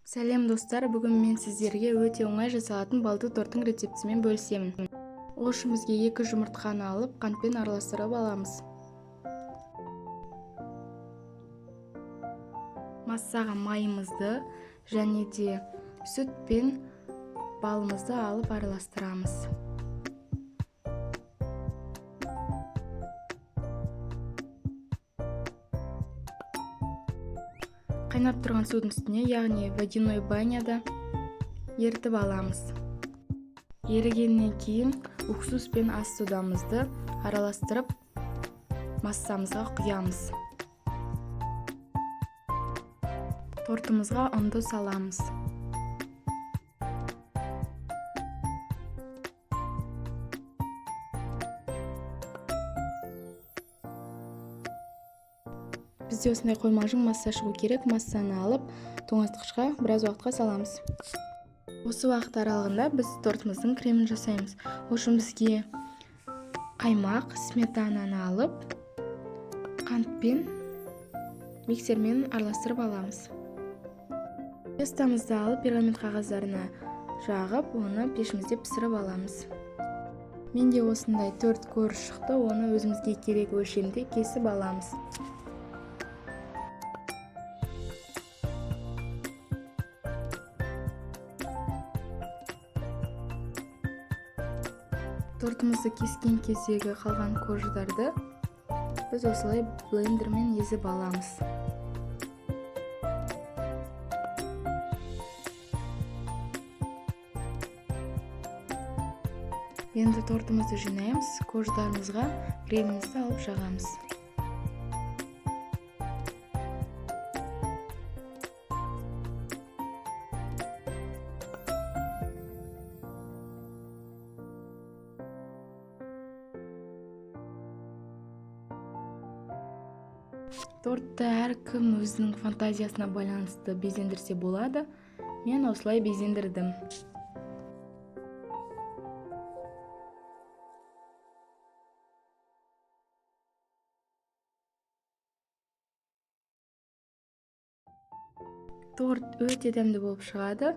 Сәлем достар, бүгін мен сіздерге өте оңай жасалатын балды торттың рецептімен бөлісемін. Ол үшін бізге 2 жұмыртқаны алып, қантпен араластырып аламыз. Массаға майымызды және де сүт пен балымызды алып араластырамыз. Қайнап тұрған судың үстіне, яғни водяной баняда ерітіп аламыз. Ерігеннен кейін уксус пен ас содамызды араластырып массамызға құямыз. Тортымызға ұнды саламыз. Бізде осындай қоймажың масса шығу керек. Массаны алып, тоңазытқышқа біраз уақытқа саламыз. Осы уақыт аралығында біз тортымыздың кремін жасаймыз. Ол үшін бізге қаймақ, сметананы алып, қантпен миксермен араластырып аламыз. Тестамызды алып, пергамент қағаздарына жағып, оны пешімізде пісіріп аламыз. Менде осындай 4 корж шықты, оны өзімізге керек өлшемде кесіп аламыз. Тортымызды кескен кездегі қалған корждарды біз осылай блендермен езіп аламыз. Енді тортымызды жинаймыз, корждарымызға кремімізді алып жағамыз. Тортты әркім өзінің фантазиясына байланысты безендірсе болады. Мен осылай безендірдім. Торт өте дәмді болып шығады.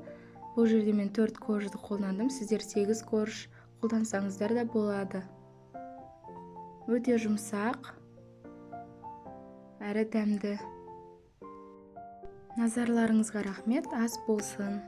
Бұл жерде мен 4 коржды қолдандым. Сіздер 8 корж қолдансаңыздар да болады. Өте жұмсақ әрі дәмді. Назарларыңызға рахмет, ас болсын.